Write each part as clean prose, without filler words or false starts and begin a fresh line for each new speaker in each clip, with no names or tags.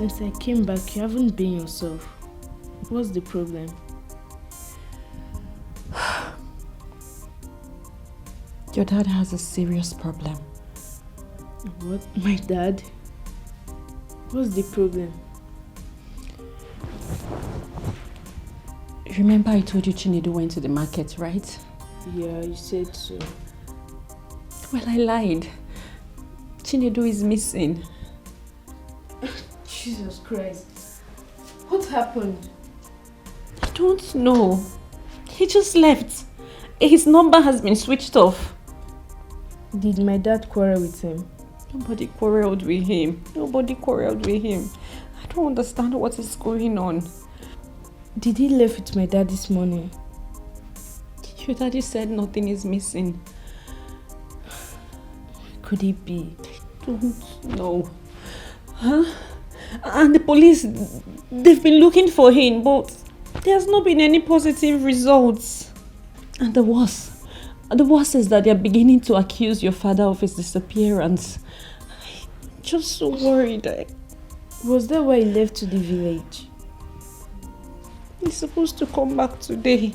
Since I came back, you haven't been yourself. What's the problem?
Your dad has a serious problem.
What? My dad? What's the problem?
Remember I told you Chinedu went to the market, right?
Yeah, you said so.
Well, I lied. Chinedu is missing.
Jesus Christ. What happened?
I don't know. He just left. His number has been switched off.
Did my dad quarrel with him?
Nobody quarreled with him. Nobody quarreled with him. I don't understand what is going on.
Did he leave with my dad this morning?
Your daddy said nothing is missing.
Could it be?
I don't know. Huh? And the police, they've been looking for him, but there's not been any positive results. And the worst is that they're beginning to accuse your father of his disappearance. I'm just so worried.
Was that why he left to the village?
He's supposed to come back today.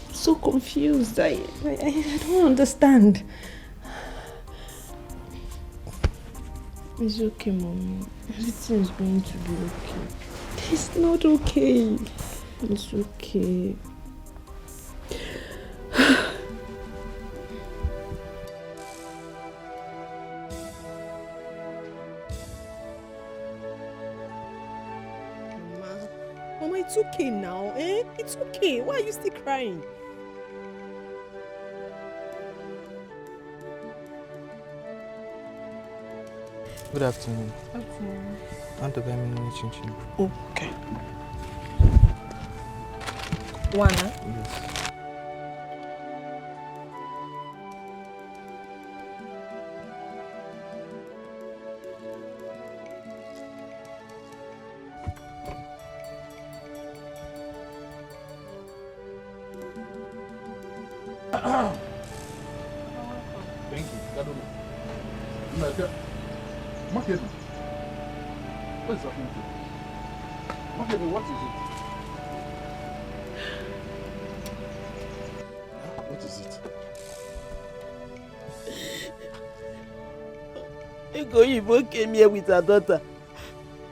I'm so confused. I don't understand.
It's okay, Mommy. Everything's going to be okay.
It's not okay.
It's okay.
Mama, it's okay now, eh? It's okay. Why are you still crying?
Good afternoon.
Afternoon.
I want to buy me a chin-chin.
Oh, okay. One, huh?
Yes.
Thank you. Market. What is happening to you? Market, what is it? What is it?
Ego came here with her daughter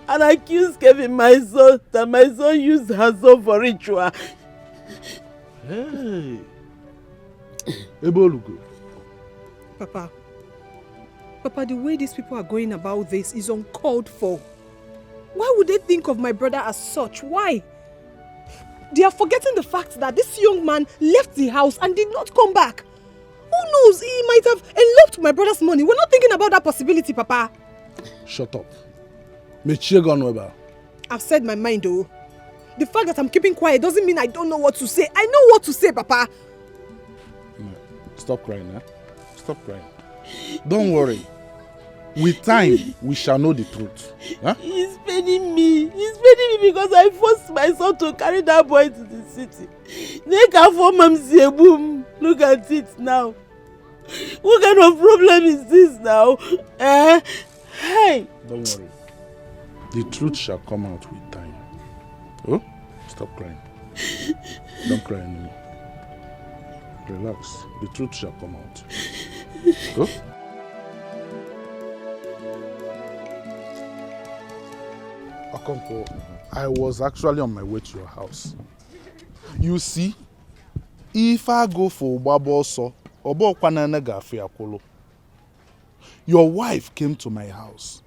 and accused Kevin, my son, that my son used her son for ritual.
Hey. Ebolugo.
Papa, the way these people are going about this is uncalled for. Why would they think of my brother as such? Why? They are forgetting the fact that this young man left the house and did not come back. Who knows? He might have eloped my brother's money. We're not thinking about that possibility, Papa.
Shut up. Weber.
I've said my mind, though. The fact that I'm keeping quiet doesn't mean I don't know what to say. I know what to say, Papa.
No. Stop crying, huh? Stop crying. Don't worry. With time, we shall know the truth. Huh?
He's paining me. He's paining me because I forced my son to carry that boy to the city. Look at it now. What kind of problem is this now? Hey!
Don't worry. The truth shall come out with time. Oh? Stop crying. Don't cry anymore. Relax. The truth shall come out. Oh? Okonko, I was actually on my way to your house. You see, if I go for Ubaboso, your wife came to my house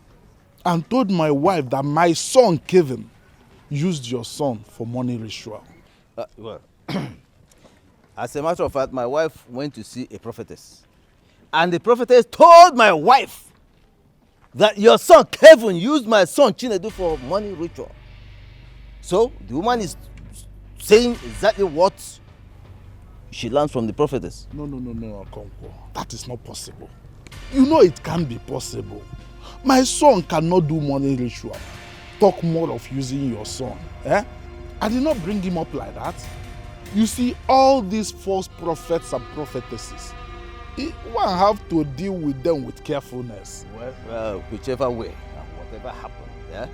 and told my wife that my son Kevin used your son for money ritual.
Well, as a matter of fact, my wife went to see a prophetess. And the prophetess told my wife that your son Kevin used my son Chinedu for money ritual. So the woman is saying exactly what she learned from the prophetess.
No, Okonko. That is not possible. You know it can be possible. My son cannot do money ritual. Talk more of using your son. Eh? I did not bring him up like that. You see, all these false prophets and prophetesses, one have to deal with them with carefulness.
Well, whichever way, whatever happened, yeah?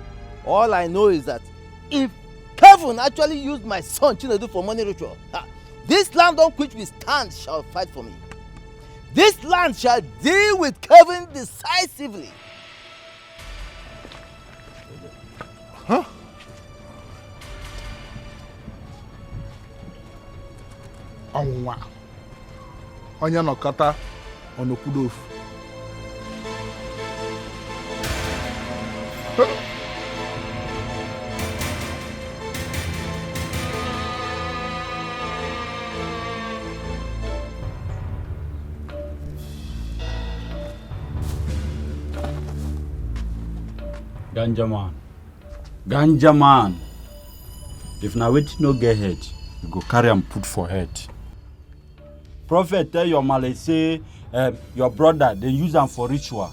All I know is that if Kevin actually used my son Chinedu for money ritual, this land on which we stand shall fight for me. This land shall deal with Kevin decisively.
Huh? Ọnwụnwa onye nọkọta ọnọkwudo ofu.
Ganja man. If na wetin no get head, you go carry am put for head. Prophet tell your male say your brother they use am for ritual.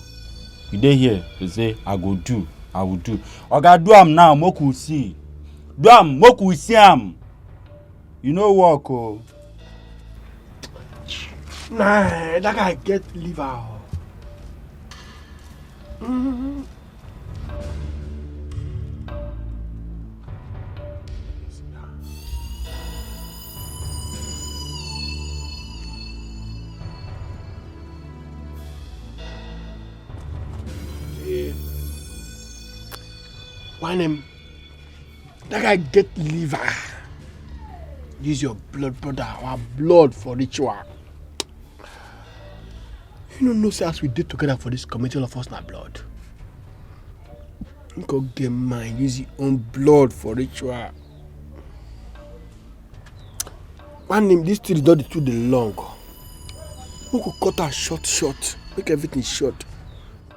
You dey here, they say I will do. Oga do am now, make we see. Do am, make we see am. You know work oh.
Nah, that guy get liver. Why name? That guy get liver. Use your blood, brother, our blood for ritual. You don't know, say as we did together for this committee, all of us na blood. You go get mine, use your own blood for ritual. One name, this thing is not too long. We could cut her short, make everything short.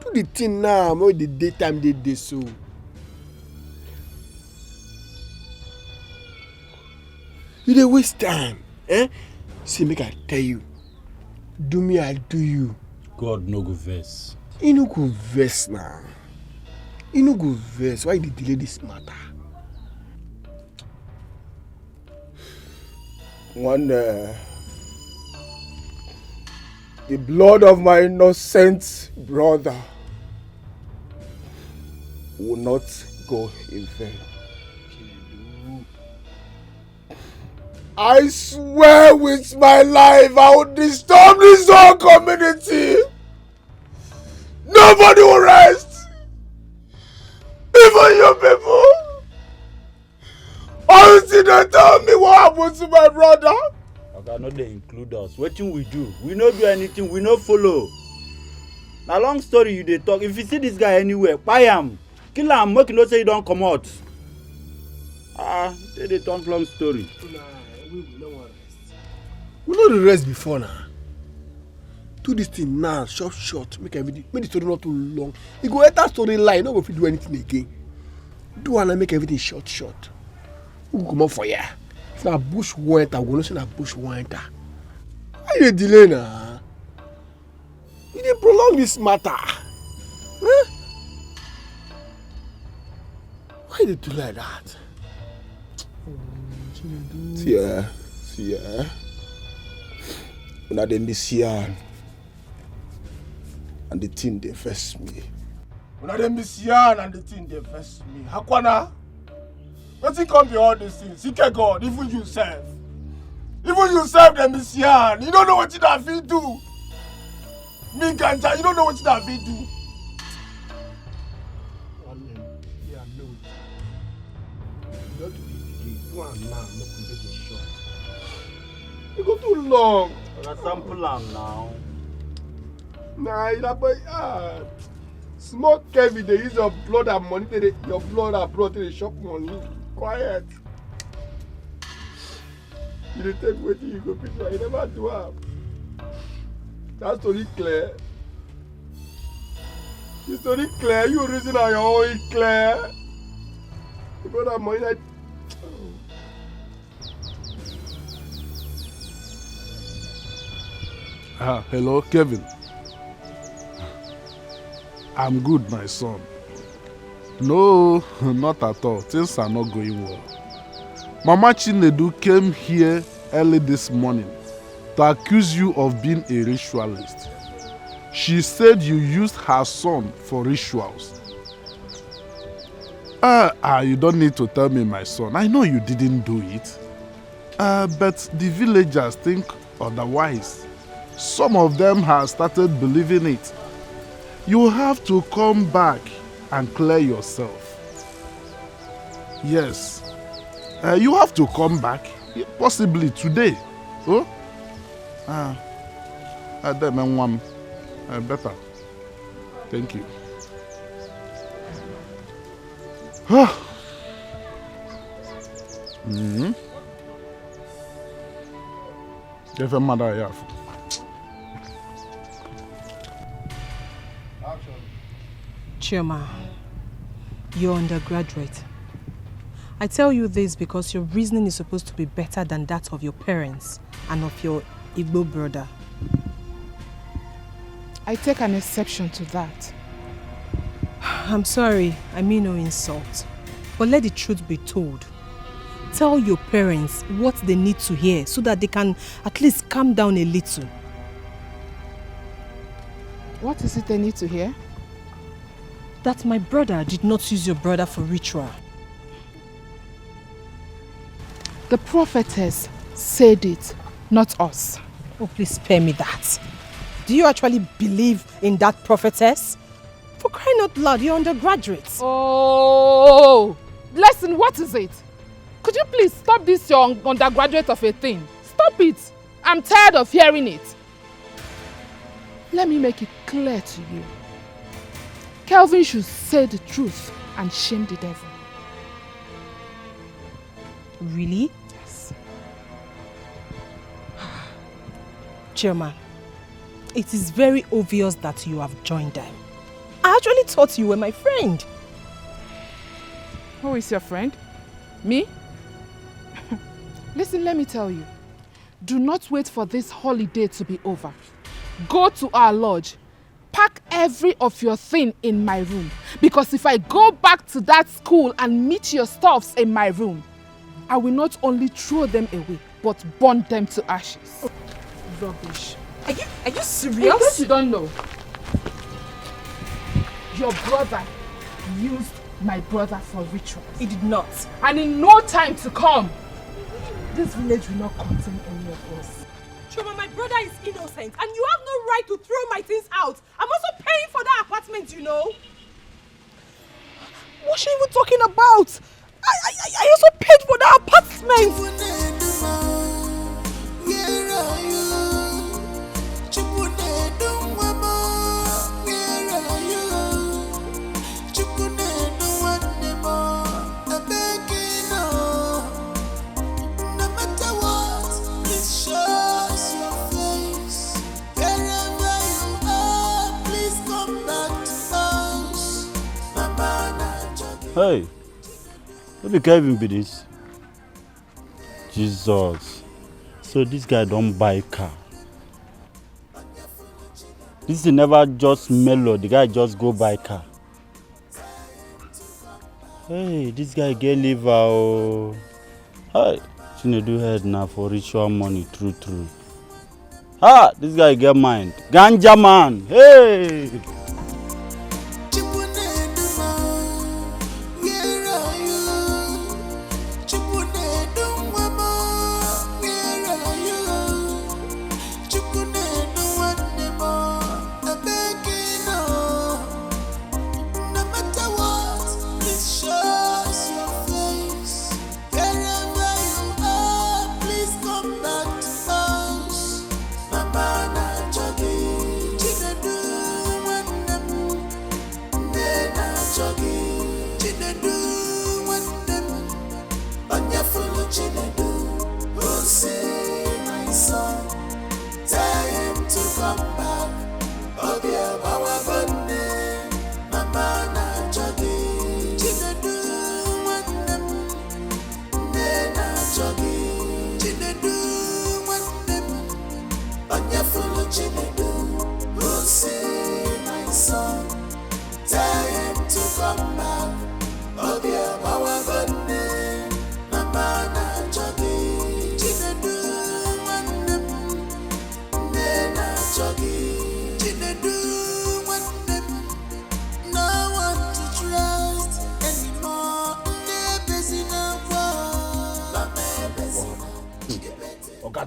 Do the thing now, make the daytime they so. You dey waste time, eh? See, make I tell you. Do me, I do you.
God no go vex.
You no go vex now. You no go vex. Why you delay this matter? The blood of my innocent brother will not go in vain. I swear with my life I will disturb this whole community. Nobody will rest. Even you people. Honestly, don't tell me what happened to my brother.
Okay, no they include us. Wetin we do? We no do anything, we no follow. Na long story you dey talk. If you see this guy anywhere, kpai am. Kill am, make you know say you don comot. They dey talk long story.
We no want rest. We know the rest before now. Do this thing now, short, make everything, make the story not too long. You go enter story line, no go fit do anything again. Do one and make everything short. We go come up for ya. If na bush wan enter, we go know say na bush wan enter. Why you dey delay now? You dey prolong this matter. Huh? Why you dey do like that? See ya. Una dey miss yarn. And the thing dey vex me. Una dey miss yarn and the thing dey vex me. Hakwana, wetin come be all these things? Seek God, even you sef. Even you sef dey miss yarn. You don't know wetin I fit do. Me ganja, you don't know wetin I fit do. You go too long.
Oga sample am now.
Nah, you know, small Kevin, they use your blood and money. Your blood and blood to the shop money. Quiet. You dey take wetin you go picture. You never do am. That story clear. The story clear. You reason on your own clear. You got that money like.
Hello, Kevin. I'm good, my son. No, not at all. Things are not going well. Mama Chinedu came here early this morning to accuse you of being a ritualist. She said you used her son for rituals. You don't need to tell me, my son. I know you didn't do it. But the villagers think otherwise. Some of them have started believing it. You have to come back and clear yourself. Yes. You have to come back, possibly today. Oh? Better. Thank you. If a mother, yeah.
Chioma, you're undergraduate. I tell you this because your reasoning is supposed to be better than that of your parents and of your Igbo brother.
I take an exception to that.
I'm sorry, I mean no insult. But let the truth be told. Tell your parents what they need to hear so that they can at least calm down a little.
What is it they need to hear?
That my brother did not use your brother for ritual.
The prophetess said it, not us.
Oh, please spare me that. Do you actually believe in that prophetess? For crying out loud, you're undergraduates.
Oh, listen, what is it? Could you please stop this young undergraduate of a thing? Stop it. I'm tired of hearing it. Let me make it clear to you. Kelvin should say the truth and shame the devil.
Really?
Yes.
Chairman, it is very obvious that you have joined them. I actually thought you were my friend.
Who is your friend? Me? Listen, let me tell you. Do not wait for this holiday to be over. Go to our lodge. Pack every of your thing in my room. Because if I go back to that school and meet your stuffs in my room, I will not only throw them away, but burn them to ashes. Oh, rubbish.
Are you serious?
In case you don't know, your brother used my brother for rituals.
He did not.
And in no time to come, this village will not contain any of us.
Choma, my brother is innocent and you have no right to throw my things out. I'm also paying for that apartment, you know. What's she even talking about? I also paid for that apartment.
Hey, let me Kevin be this. Jesus. So this guy don't buy car. This is never just mellow. The guy just go buy car. Hey, this guy get liver. Oh. Hey, shouldn't do head now for ritual money. True. Ah, this guy get mind. Ganja man. Hey.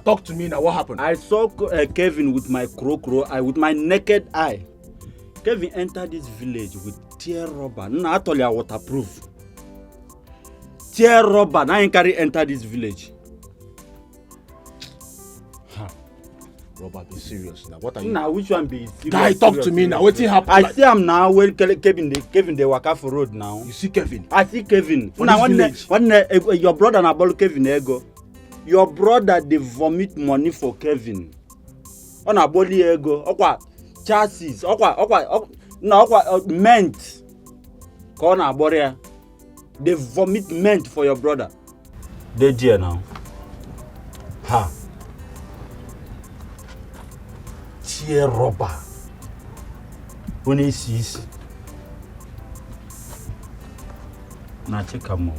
talk to me now. What happened?
I saw Kevin with my crow eye, with my naked eye. Kevin entered this village with tear rubber. Nah, I told you I waterproof. Tear rubber. Now I carry enter this village.
Robert, be serious now. What are you?
Now, which one be serious?
Guy, talk to me now. What happened?
I see him now when Kevin they walk off the road now.
You see Kevin?
I see Kevin.
For now, this village.
Your brother na bolo Kevin ego. Your brother they vomit money for Kevin. On a body ego. Okwa chassis. Okwa mint. Kona boria. They vomit mint for your brother. They dear now. Ha. Tear rubber. When he sees. Na check him out.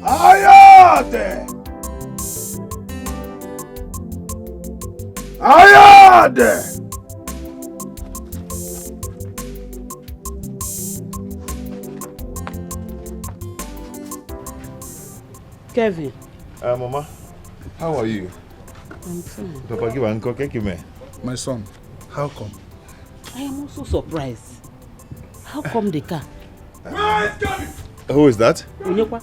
Ayade! Ayade!
Kevin.
Mama, how are you?
I'm fine.
Papa, give uncle cake, man.
My son, how come?
I am also surprised. How come the car?
Who is that?
Onyekwa.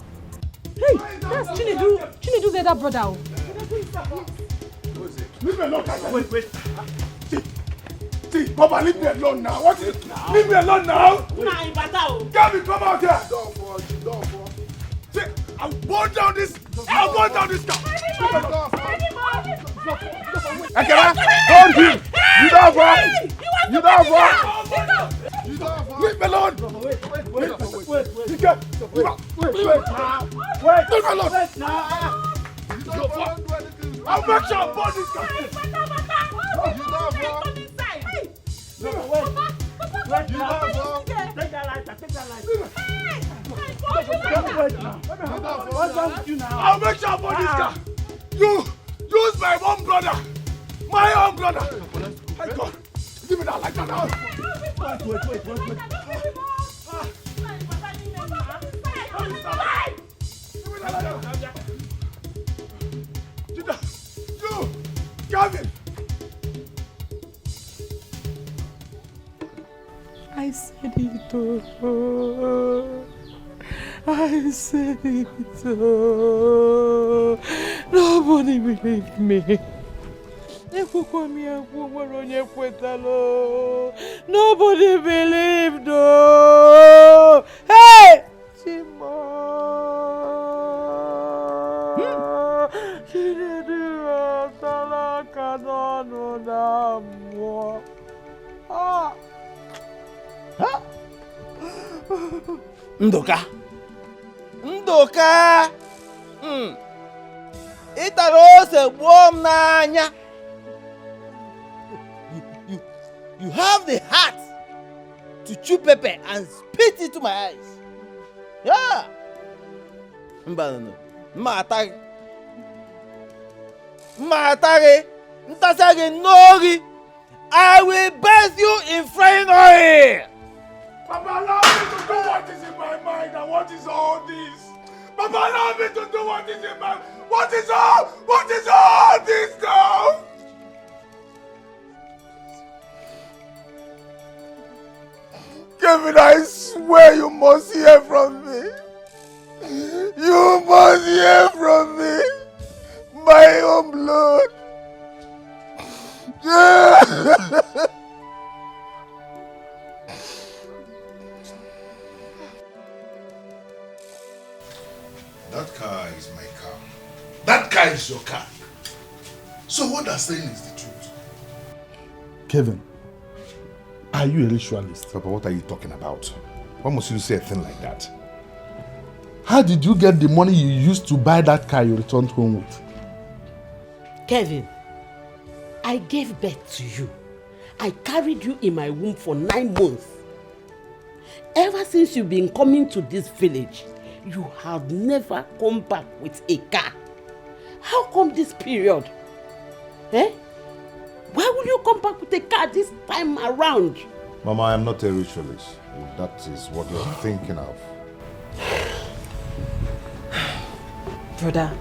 Hey, that's Chinedu's elder brother.
Leave me alone. Wait. See, Papa, leave me alone now. What is it? Leave me alone now. Kevin, come out here. See, I'll burn down this car. Akara, hold him. You don't want. Leave me alone. Wait. Leave me alone. I'll make sure I burn this car. I'll make sure I burn this car. You use my own brother. My own brother. My God. Give me that like that now. Wait. You, Gavin.
I said it all. Nobody believed me. Nobody believed. Oh. Hey!
Ndoka. Itarose bom nanya. You have the heart to chew pepper and spit into my eyes. Yeah. Mbano. Matare. Ntasage nori. I will bathe you in frying oil.
Papa, allow me to do what is in my mind and what is all this? Papa, allow me to do what is in my mind. What is all this now? Kevin, I swear you must hear from me. You must hear from me. My own blood.
That car is my car. That car is your car. So what they're saying is the truth.
Kevin, are you a ritualist?
Papa, what are you talking about? Why must you say a thing like that?
How did you get the money you used to buy that car you returned home with?
Kevin, I gave birth to you. I carried you in my womb for 9 months. Ever since you've been coming to this village, you have never come back with a car. How come this period? Why will you come back with a car this time around?
Mama, I am not a ritualist. If that is what you're thinking of.
Brother,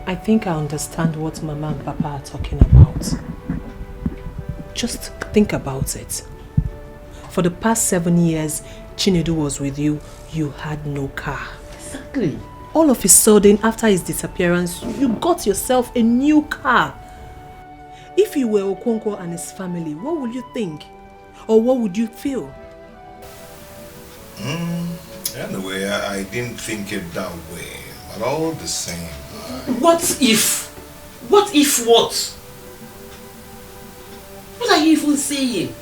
I think I understand what Mama and Papa are talking about. Just think about it. For the past 7 years Chinedu was with you, you had no car.
Exactly.
All of a sudden, after his disappearance, you got yourself a new car. If you were Okonkwo and his family, what would you think? Or what would you feel?
Anyway, I didn't think it that way. But all the same...
What if? What if what? What are you even saying?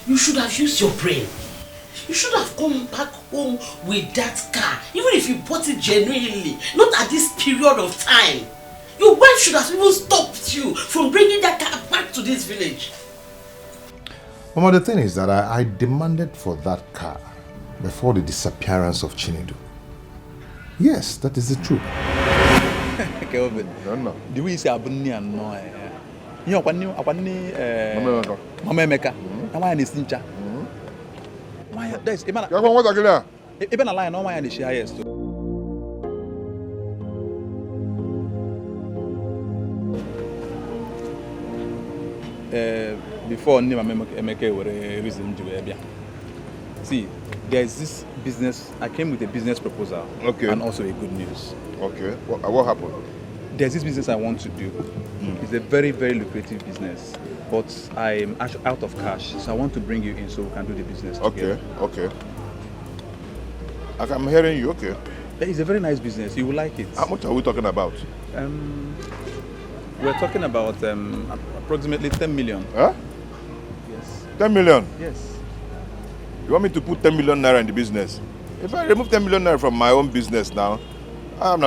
You should have used your brain. You should have come back home with that car. Even if you bought it genuinely. Not at this period of time. Your wife should have even stopped you from bringing that car back to this village.
Mama, the thing is that I demanded for that car before the disappearance of Chinedu. Yes, that is the truth.
Kelvin,
no.
The way you say Abuni and no, you know, Mama Emeka, and why is Ninja? Why there's even a line on why and the shares. Before Mama Emeka were a reason to be. See, there's this business. I came with a business proposal, and also a good news.
Okay, what happened?
There's this business I want to do. It's a very, very lucrative business, but I'm out of cash, so I want to bring you in so we can do the business together.
Okay. I'm hearing you. Okay.
It's a very nice business. You will like it.
How much are we talking about?
We're talking about approximately 10 million.
Huh?
Yes.
10 million?
Yes.
You want me to put 10 million naira in the business? If I remove 10 million naira from my own business now,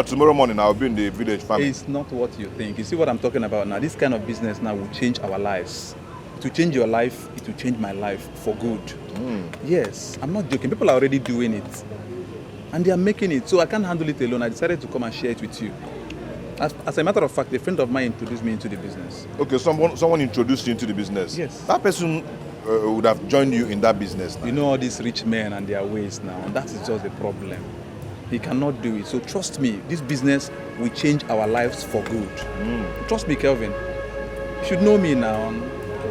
tomorrow morning I'll be in the village family.
It's not what you think. You see what I'm talking about now? This kind of business now will change our lives. It will change your life, it will change my life for good. Yes, I'm not joking. People are already doing it. And they are making it. So I can't handle it alone. I decided to come and share it with you. As a matter of fact, a friend of mine introduced me into the business.
Okay, someone introduced you into the business?
Yes.
That person would have joined you in that business now.
You know all these rich men and their ways now. And that is just the problem. He cannot do it. So trust me, this business will change our lives for good. Trust me, Kelvin. You should know me now.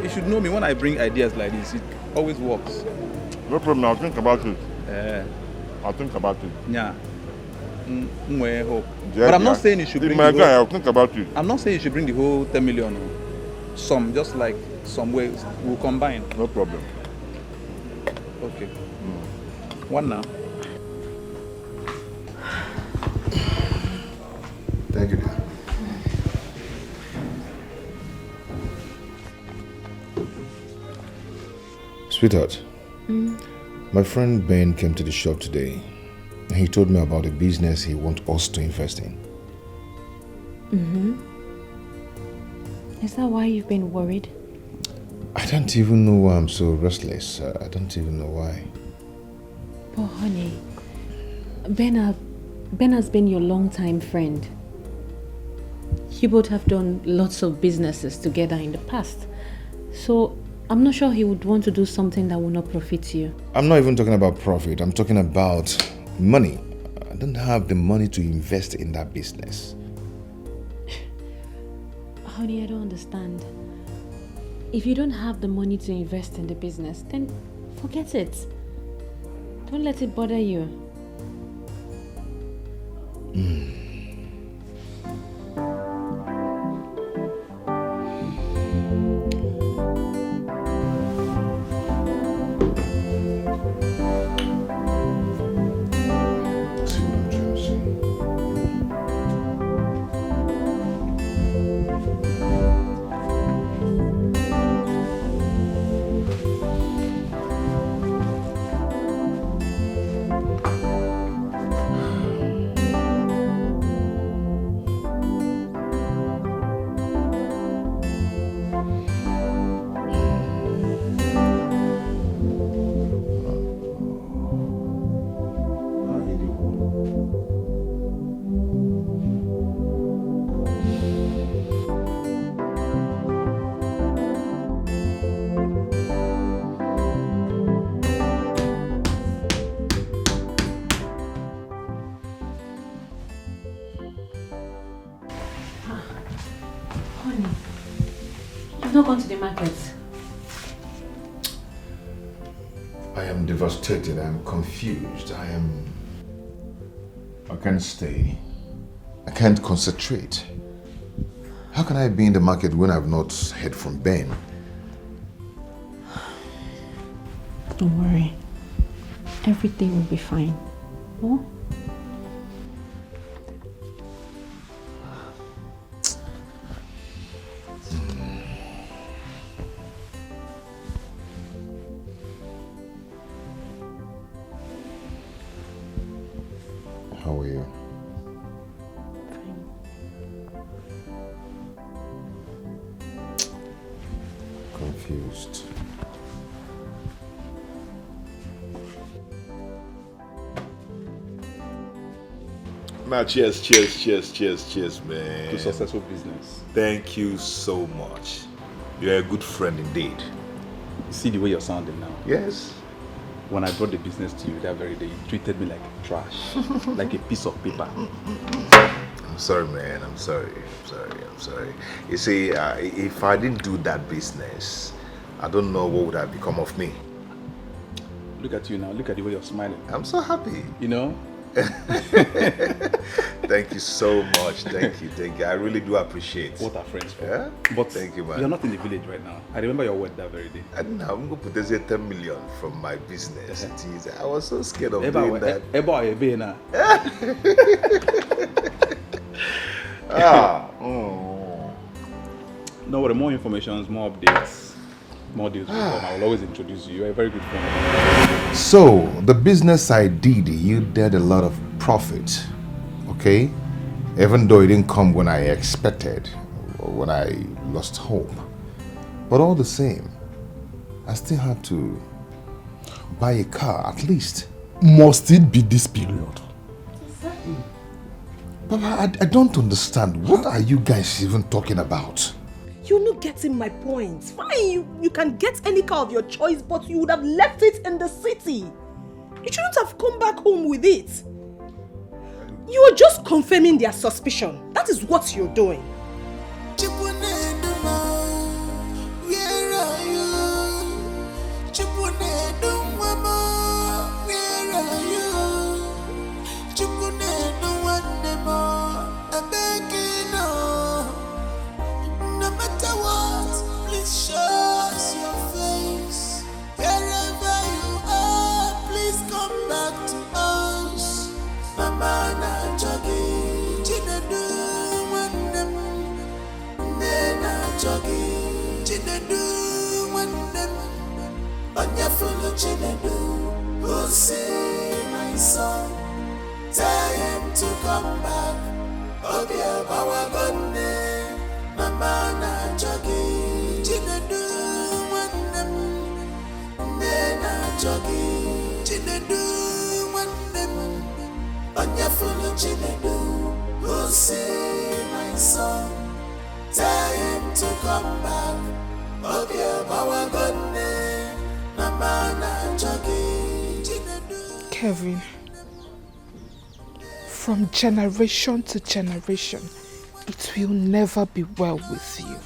You should know me when I bring ideas like this. It always works.
No problem. I'll think about it. I'll think about it.
Yeah. But I'm not saying you should bring the whole...
I'll think about it.
I'm not saying you should bring the whole 10 million. Some, just like some ways we'll combine.
No problem.
Okay. One now.
Thank you, dear. Sweetheart, my friend Ben came to the shop today. He told me about a business he wants us to invest in.
Is that why you've been worried?
I don't even know why I'm so restless. I don't even know why.
But honey, Ben has been your longtime friend. You both have done lots of businesses together in the past. So I'm not sure he would want to do something that will not profit you.
I'm not even talking about profit. I'm talking about money. I don't have the money to invest in that business.
Honey, I don't understand. If you don't have the money to invest in the business, then forget it. Don't let it bother you. Honey, you've not gone to the market.
I am devastated. I am confused. I can't stay. I can't concentrate. How can I be in the market when I've not heard from Ben?
Don't worry. Everything will be fine. Oh?
How are you? Confused.
Now, cheers, man.
To successful business.
Thank you so much. You're a good friend indeed.
You see the way you're sounding now?
Yes.
When I brought the business to you that very day, you treated me like trash, like a piece of paper.
I'm sorry, man. I'm sorry. You see, if I didn't do that business, I don't know what would have become of me.
Look at you now. Look at the way you're smiling.
I'm so happy.
You know?
Thank you so much. Thank you. I really do appreciate.
What are friends for?
Yeah?
But
thank you, man.
You're not in the village right now. I remember your word that very day.
And now I'm going to put this 10 million from my business.
Uh-huh.
I was so scared of doing that.
No worry, more information, more updates, more deals will come. I will always introduce you. You're a very good friend.
So, the business I did yielded a lot of profit, okay? Even though it didn't come when I expected, or when I lost hope. But all the same, I still had to buy a car, at least.
Must it be this period?
Exactly. Papa, I don't understand. What are you guys even talking about?
You're not getting my point. Fine, you can get any car of your choice, but you would have left it in the city. You shouldn't have come back home with it. You are just confirming their suspicion. That is what you're doing.
Chinedu, who say my son, tell him to come back. Obia bawa gonne, mama na jogi. Chinedu wanem, nena jogi. Chinedu wanem, onya fulu chinedu, who say my son, tell him to come back. Obia bawa gonne.
Kevin, from generation to generation, it will never be well with you.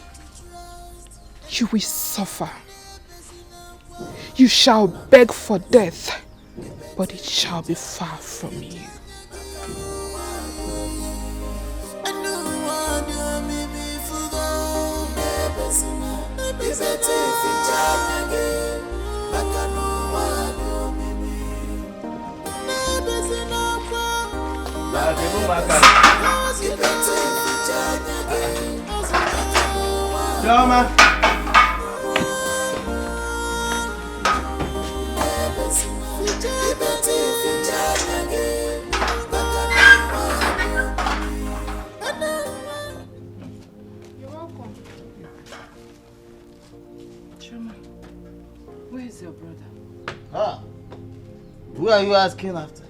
You will suffer. You shall beg for death, but it shall be far from you.
Drama.
You're welcome. Chama, where is your brother?
Ah, who are you asking after?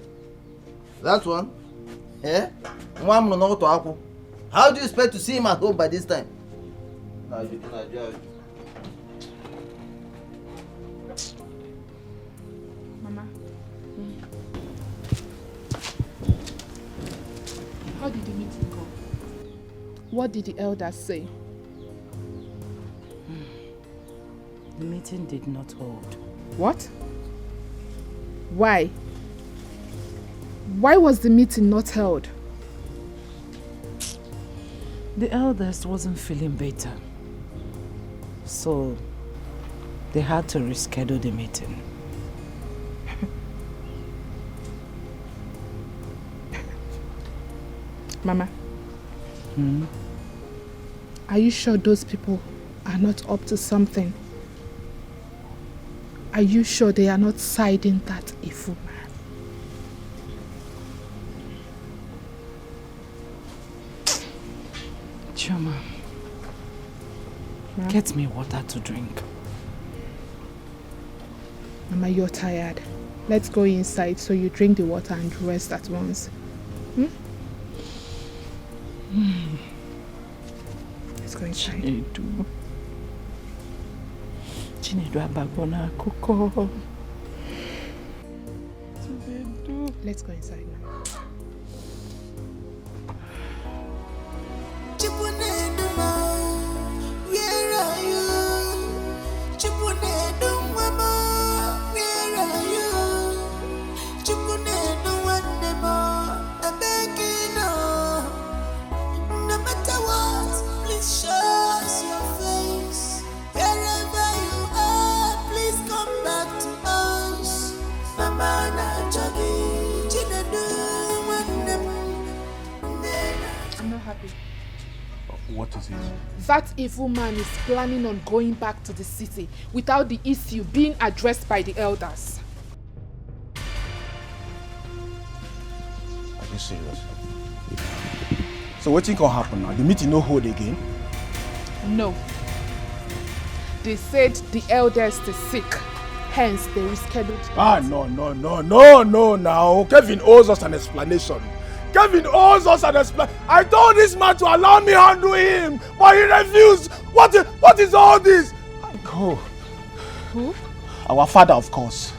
That one? Eh? How do you expect to see him at home by this time?
Mama. How did the meeting go? What did the elders say?
The meeting did not hold.
What? Why? Why was the meeting not held?
The eldest wasn't feeling better. So they had to reschedule the meeting.
Mama.
Hmm?
Are you sure those people are not up to something? Are you sure they are not siding that evil man?
Chioma, get me water to drink.
Mama, you're tired. Let's go inside so you drink the water and rest at once. Hmm? Let's go inside.
Chinedu abagona kuko.
Let's go inside now.
Where are you? Chipunedu mama, where are you? Chipunedu wandemo, I'm begging no. No matter what, please show us your face. Wherever you are, please come back to us. Mama na jogi, chinedu wandemo.
I'm not happy.
What is it?
That evil man is planning on going back to the city without the issue being addressed by the elders.
Are you serious? So what can happen now? The meeting no hold again?
No. They said the elders is sick, hence they rescheduled.
No, now. Kevin owes us an explanation. Kevin owes us an explanation. I told this man to allow me handle him, but he refused. What is all this? Go.
Who?
Our father, of course.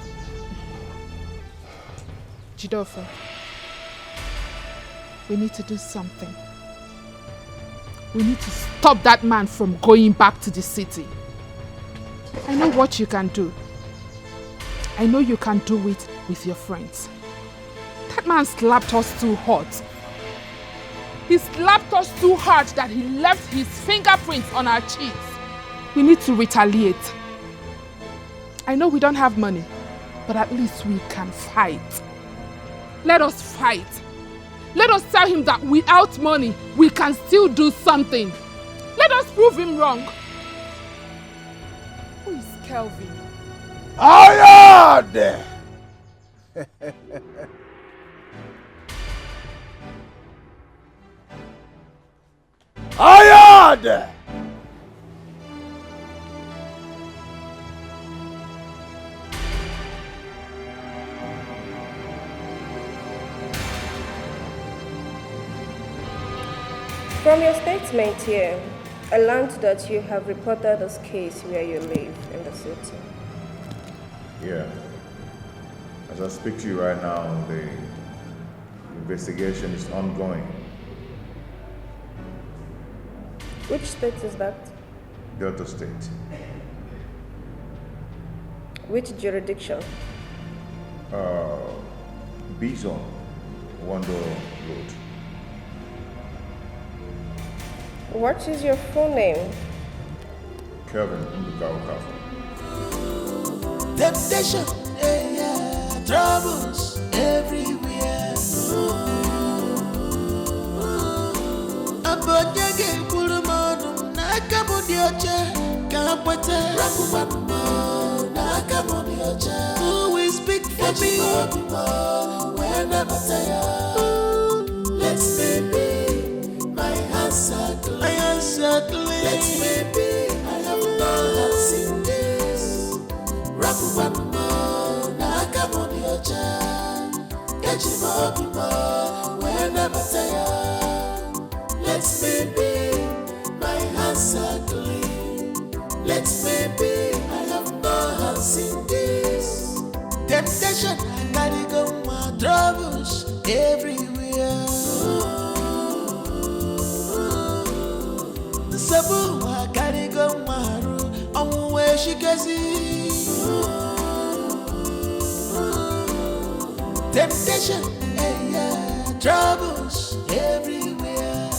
Jidofo, we need to do something. We need to stop that man from going back to the city. I know what you can do. I know you can do it with your friends. That man slapped us too hard. He slapped us too hard that he left his fingerprints on our cheeks. We need to retaliate. I know we don't have money, but at least we can fight. Let us fight. Let us tell him that without money, we can still do something. Let us prove him wrong. Who is Kelvin?
Ayade! Ayade!
From your statement here, I learned that you have reported this case where you live in the city.
Yeah. As I speak to you right now, the investigation is ongoing.
Which state is that?
Delta State.
Which jurisdiction?
B-Zone, Wando Road.
What is your full name?
Kelvin Ndukaukafu.
Temptation, troubles everywhere. Abonyage kulumonu nakamudioche kapwete. Rakumanumo nakamudioche. Who will speak for me? Whenever tired. Let's be my answer clean. My answer clean. Let's be I have no seen this. Rakumanumo nakamudioche. Kachimokimo whenever tired. Let's be my answer clean. Let's be I have no hands in this. Temptation, I gotta go my troubles everywhere. Sabu, I gotta go my room. I'm where Temptation, troubles everywhere.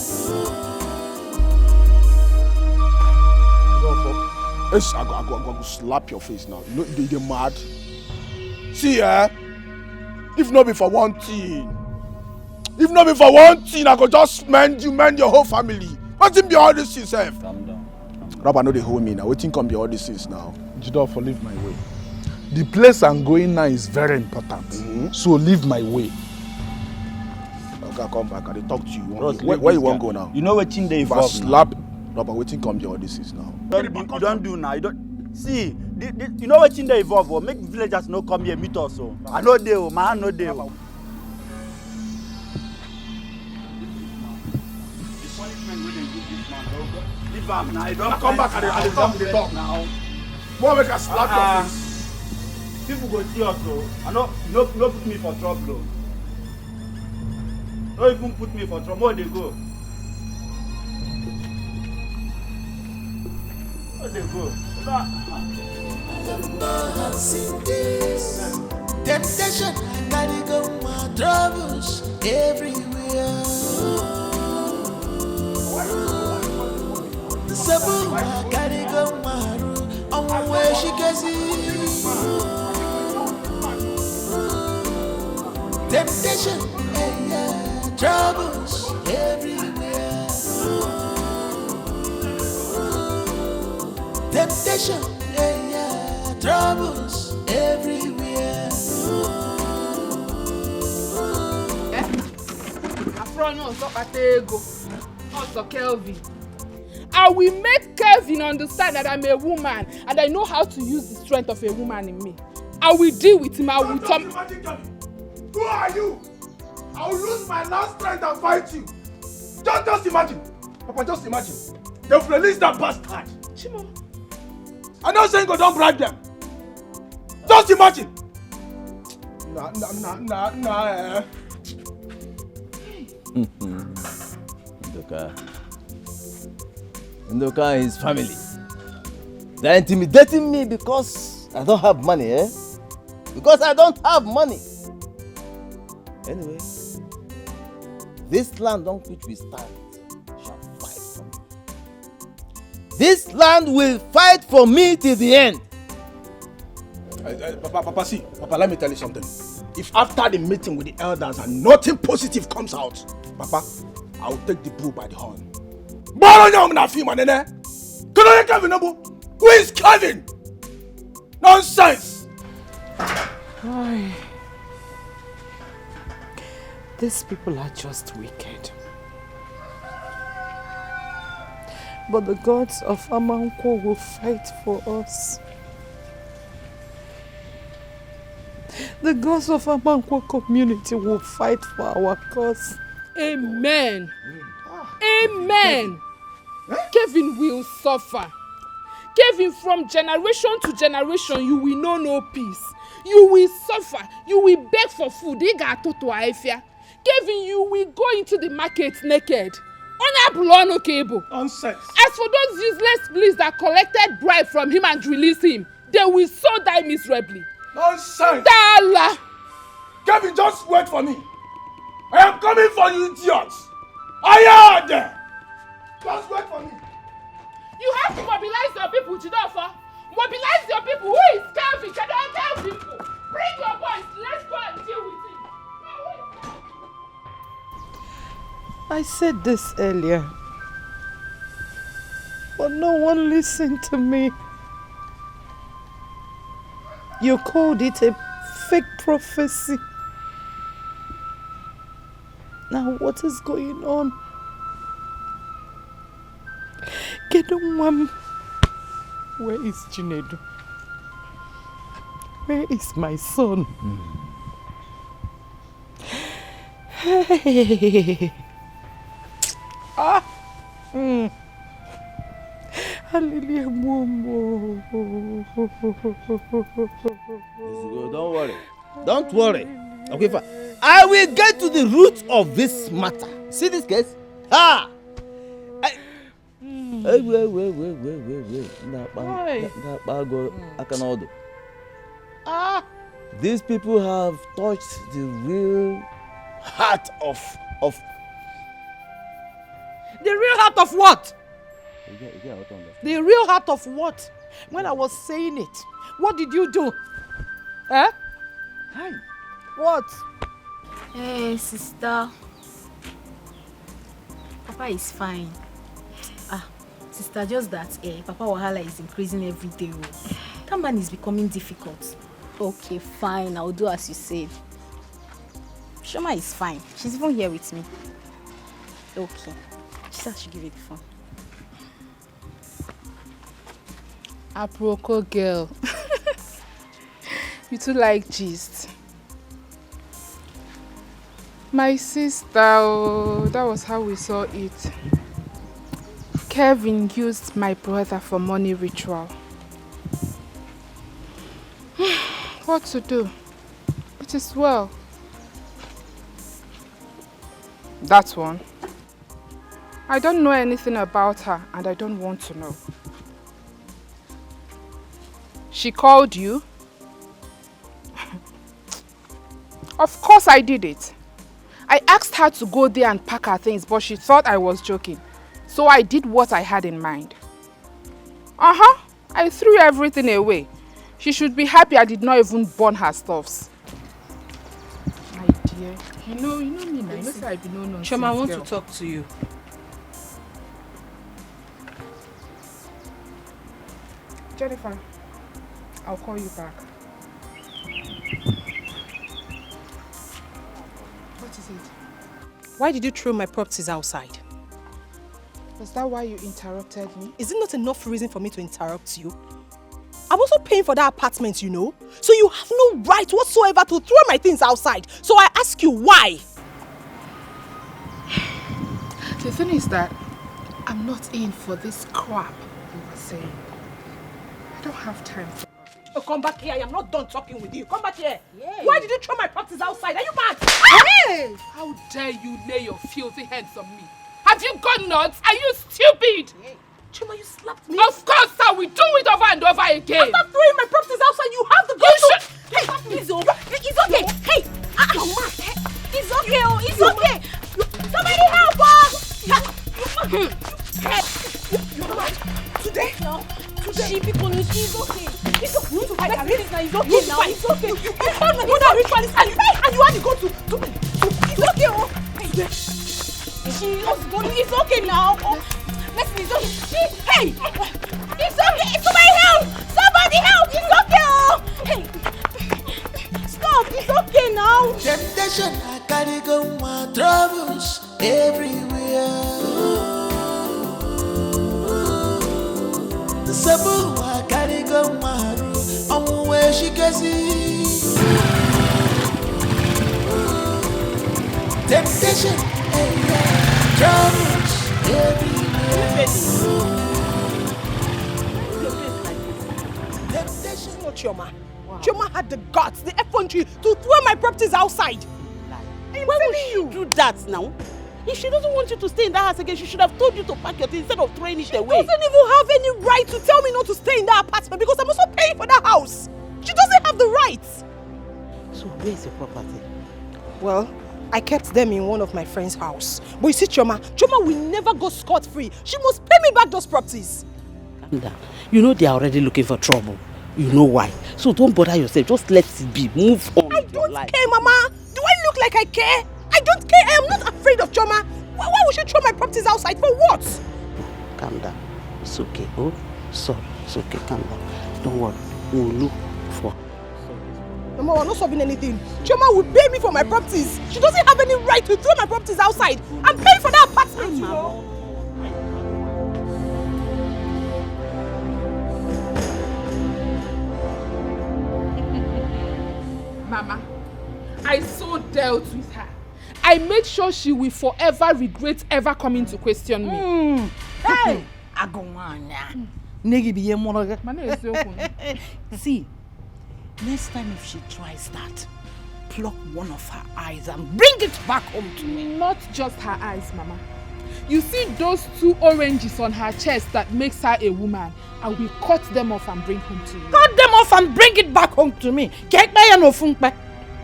I go slap your face now. You know you're mad. See, if not be for one thing, I could just mend your whole family. What's be all this things,
Calm down.
Rabba, know they hold me now. Waiting come be all these things now.
Jidofo, leave my way. The place I'm going now is very important. So leave my way.
Okay, come back. I talk to you.
Bros,
Where you want to go now?
You know what thing they evolve
slap. Rabba, waiting come be all these things now.
You don't do now. You don't see. You know what thing they evolve? Make villagers no come here meet us. So I know they, man, no they. Leave him now. Don't
come back and talk
now.
More make us slap your face.
People go see us, though. I know, no put me for trouble. No even put me for trouble. Where they go? Where they go?
Temptation, gotta go, my troubles everywhere. Sabu, gotta go, my room, on where she can see. Temptation, troubles everywhere. Temptation, troubles everywhere.
Also Kelvin. I will make Kelvin understand that I'm a woman and I know how to use the strength of a woman in me. I will deal with him. I will come.
Who are you? I will lose my last strength and fight you. Just imagine. Papa, just imagine. They'll release that bastard.
Chimo.
I'm not saying go don't bribe them. Just imagine. Nah.
Ndoka and his family. They're intimidating me because I don't have money, Because I don't have money. Anyway, this land on which we stand shall fight for me. This land will fight for me till the end.
Papa, see. Papa, let me tell you something. If after the meeting with the elders and nothing positive comes out, Papa, I will take the bull by the horn. Who is Kevin? Nonsense!
Why? These people are just wicked. But the gods of Amanko will fight for us. The gods of Amanko community will fight for our cause. Amen. Amen. Kevin will suffer. Kevin, from generation to generation, you will know no peace. You will suffer. You will beg for food. Kevin, you will go into the market naked.
Nonsense.
As for those useless police that collected bribe from him and released him, they will so die miserably.
Nonsense.
Dala.
Kevin, just wait for me. I am coming for you, idiots. I am there. Just wait for me.
You have to mobilize your people, Jidofo. Mobilize your people. Who is Kelvin? Can I tell people? Bring your boys. Let's go and deal with him. I said this earlier, but no one listened to me. You called it a fake prophecy. Now what is going on? Kedumwam. Where is Chinedu? Where is my son? Hey. Hallelujah.
Don't worry. Don't worry. Okay, fine. I will get to the root of this matter. See this case? Wait. These people have touched the real heart of
The real heart of what?
Yeah,
The real heart of what? When I was saying it, what did you do? Eh?
Hi.
What?
Hey, sister. Papa is fine. Sister, just that Papa Wahala is increasing every day. That man is becoming difficult. Okay, fine. I'll do as you said. Shoma is fine. She's even here with me. Okay. She said I should give it the phone.
Aproko girl. You too like gist. My sister, that was how we saw it. Kevin used my brother for money ritual. What to do? It is well. That one. I don't know anything about her and I don't want to know. She called you? Of course I did it. I asked her to go there and pack her things, but she thought I was joking. So I did what I had in mind. I threw everything away. She should be happy I did not even burn her stuffs. My dear, you know me now. You know I be no nonsense.
Choma, I want
girl.
to talk to you.
Jennifer, I'll call you back. What is it?
Why did you throw my properties outside?
Was that why you interrupted me?
Is it not enough reason for me to interrupt you? I'm also paying for that apartment, you know. So you have no right whatsoever to throw my things outside. So I ask you why?
The thing is that I'm not in for this crap you were saying. I don't have time for it.
Oh, come back here. I am not done talking with you. Come back here. Yay. Why did you throw my properties outside? Are you mad?
Hey! How dare you lay your filthy hands on me? Have you gone nuts? Are you stupid?
Hey. Chuma, you slapped me.
Of course, sir. We do it over and over again.
After throwing my properties outside, you have the guts to... Hey, it's okay. It's okay. Hey, you're mad. It's okay. It's okay. Somebody help us. You're mad. Today? No. Today. She people know she's okay. It's okay. You fight her. It's okay now. It's okay. You called my mother ritualist and you want to go to... It's okay. She was going. It's okay now. Listen, it's okay. Hey! It's okay! Somebody help! Somebody help! It's okay! Oh! Hey! Stop! It's okay now!
Temptation, I carry go my troubles everywhere. The sabu, I carry go my room. I'm where she can see. Temptation, troubles everywhere.
It's not Chioma. Wow. Chioma had the guts, the effrontery to throw my properties outside.
Why would she do that now? If she doesn't want you to stay in that house again, she should have told you to pack your things instead of throwing it away.
She doesn't even have any right to tell me not to stay in that apartment because I'm also paying for that house. She doesn't have the rights.
So where's your property?
Well, I kept them in one of my friend's house. But you see, Chioma will never go scot-free. She must pay me back those properties.
Calm down. You know they are already looking for trouble. You know why. So don't bother yourself. Just let it be. Move on.
I don't care, Mama. Do I look like I care? I don't care. I am not afraid of Chioma. Why would she throw my properties outside? For what?
Calm down. It's okay. Oh, sorry. It's okay. Calm down. Don't worry. We'll look for...
Mama, we're not solving anything. Chioma will pay me for my properties. She doesn't have any right to throw my properties outside. I'm paying for that apartment, you know.
Mama, I so dealt with her. I made sure she will forever regret ever coming to question me.
Hey! Agomanya. Negi biye moroga. See, next time if she tries that, pluck one of her eyes and bring it back home to me.
Not just her eyes, Mama. You see those 2 oranges on her chest that makes her a woman? I will cut them off and bring home to you.
Cut them off and bring it back home to me.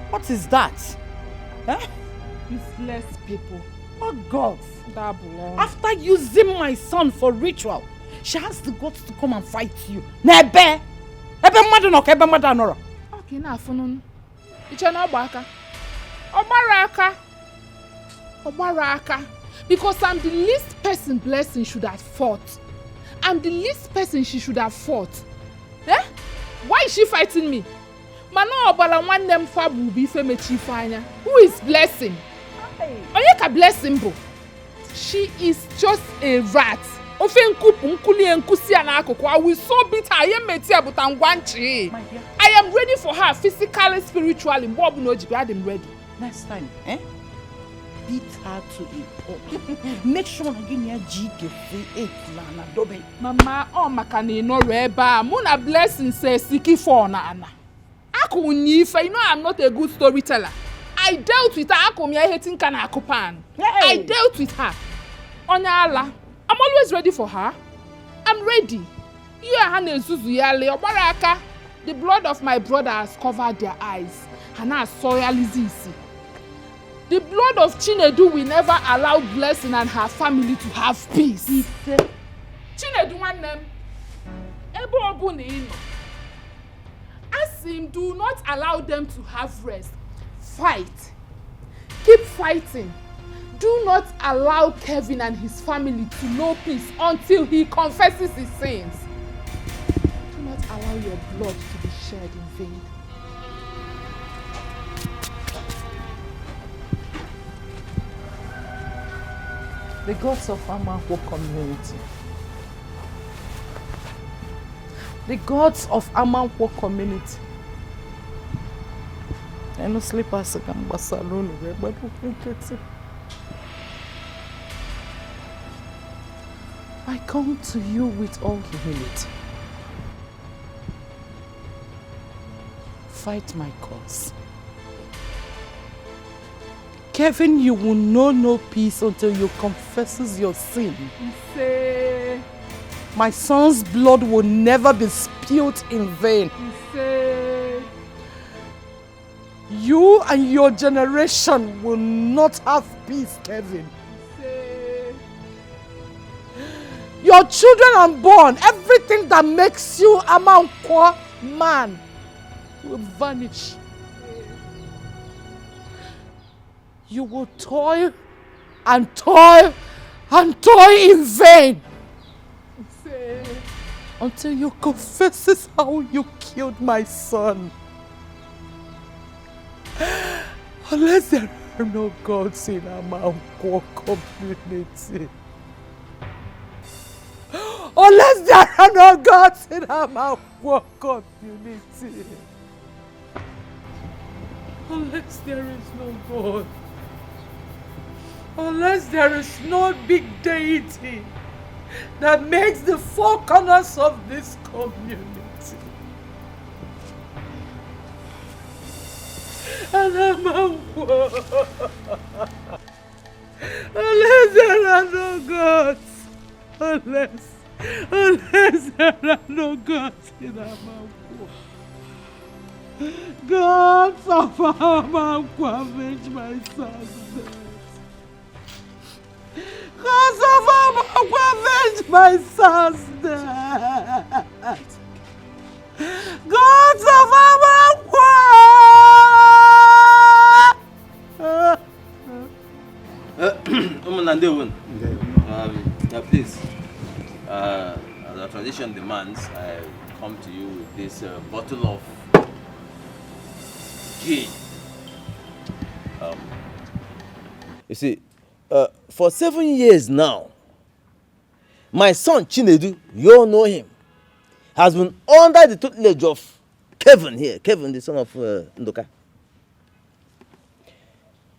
What is that? Huh?
Useless people.
Oh God.
Double.
After using my son for ritual, she has the guts to come and fight you. Nebe! Ebe mmadụ nọ ka ebe mmadụ anọrọ.
Okay, na afụnụ. Iche na ọgba aka. Ọgbara aka. Because I'm the least person Blessing should have fought. I'm the least person she should have fought. Eh? Why is she fighting me? Mana ọbara nwanne m fa bụ ife mechi ife anya. Who is Blessing? Onye ka Blessing bụ? She is just a rat. Ofe nkupu nkuli nkusi ya n'akụkụ. I will so beat her. Aye meti abuta ngwanchi. I am ready for her physically, spiritually. Mgbe ọbụla o ji bịa, I'm ready.
Next time, beat her to a pulp. Make sure na gị na ji gefe 8 na dobe.
Mama, maka na ị nọrọ ebe a. Mụ na Blessing say siki for na ana. Aku nyife, you know I'm not a good storyteller. I dealt with her. Aku mi hating kana akupan. I dealt with her. Onyala. I'm always ready for her. I'm ready. You are Hane Zuzu Yale, Obaraka. The blood of my brother has covered their eyes. Hana Soyalizisi. The blood of Chinedu will never allow Blessing and her family to have peace. Chinedu one name. Ebo Obunino. Ask him, do not allow them to have rest. Fight. Keep fighting. Do not allow Kevin and his family to know peace until he confesses his sins. Do not allow your blood to be shed in vain.
The gods of Amanko community. The gods of Amanko community. I no sleep as a gamba saloon, but I come to you with all humility. Fight my cause. Kevin, you will know no peace until you confesses your sin.
Say.
My son's blood will never be spilled in vain.
Say.
You and your generation will not have peace, Kevin.
Say.
Your children unborn, everything that makes you a man will vanish. You will toil and toil and toil in vain.
Say.
Until you confess how you killed my son. Unless there are no gods in Amanko community. Unless there are no gods in Amanko community. Unless there is no God. Unless there is no big deity that makes the 4 corners of this community. And unless there are no gods. Unless there are no gods in Amanko. Gods of Amanko, avenge my son's death. Gods of Amanko, avenge my son's death. Gods of Amanko!
Please, as our tradition demands, I come to you with this bottle of gin. You see, for 7 years now, my son Chinedu, you all know him, has been under the tutelage of Kevin here. Kevin, the son of Ndoka.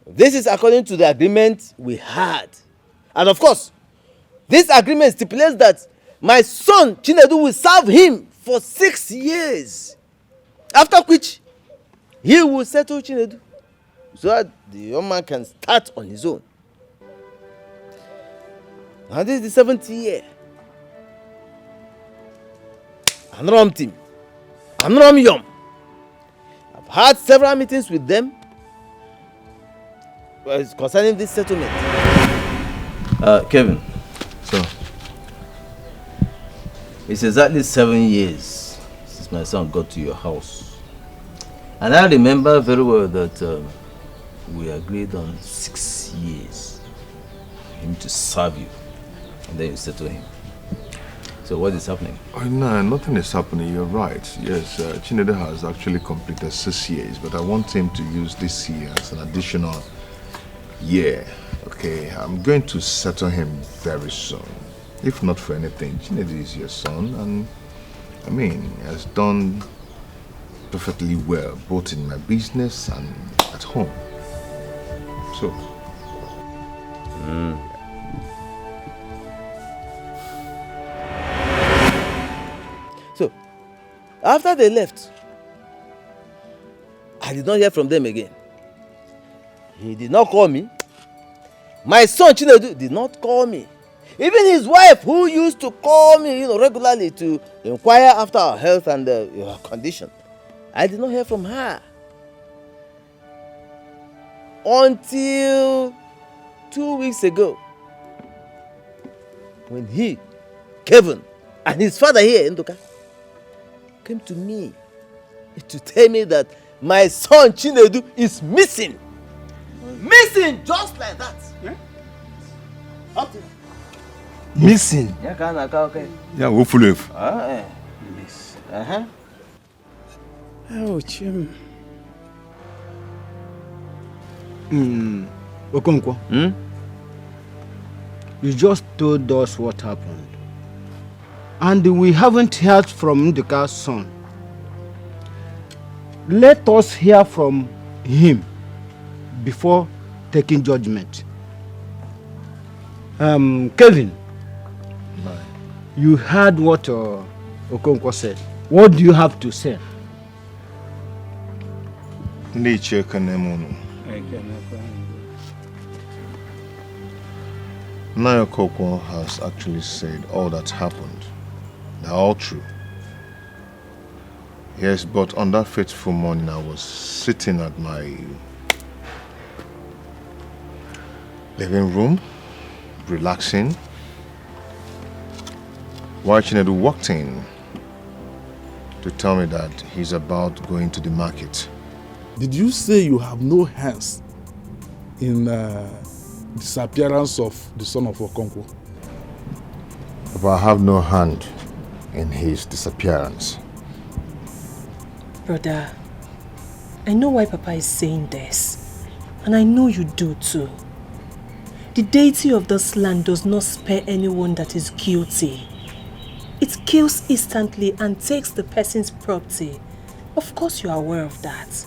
This is according to the agreement we had. And of course, this agreement stipulates that my son Chinedu will serve him for 6 years. After which, he will settle Chinedu so that the young man can start on his own. And this is the 7th year. Anram team. Anram Yom. I've had several meetings with them concerning this settlement. Kevin.
So?
It's exactly 7 years since my son got to your house. And I remember very well that we agreed on 6 years for him to serve you. And then you settle him. So what is happening?
Oh, no, nothing is happening. You're right. Yes, Chinedu has actually completed 6 years, but I want him to use this year as an additional year. Okay, I'm going to settle him very soon. If not for anything, Chinedu is your son, and I mean, he has done perfectly well, both in my business and at home. So.
So, after they left, I did not hear from them again. He did not call me. My son Chinedu did not call me. Even his wife, who used to call me, regularly to inquire after our health and her condition, I did not hear from her until 2 weeks ago, when he, Kevin, and his father here, Ndoka, came to me to tell me that my son Chinedu is missing. Missing just like that. Yeah?
Missing?
Yeah, okay.
Yeah, hopefully.
Miss.
Oh, Chim. Okonkwo. You just told us what happened. And we haven't heard from Nduka's son. Let us hear from him before taking judgment. Kevin, you heard what Okonkwo said. What do you have to say?
Nature Kanemunu. Naya Kokwo has actually said all that happened. They're all true. Yes, but on that fateful morning, I was sitting at my living room, relaxing, watching Edu walked in to tell me that he's about going to the market.
Did you say you have no hands in disappearance of the son of Okonkwo?
But I have no hand in his disappearance.
Brother, I know why Papa is saying this, and I know you do too. The deity of this land does not spare anyone that is guilty. It kills instantly and takes the person's property. Of course you are aware of that.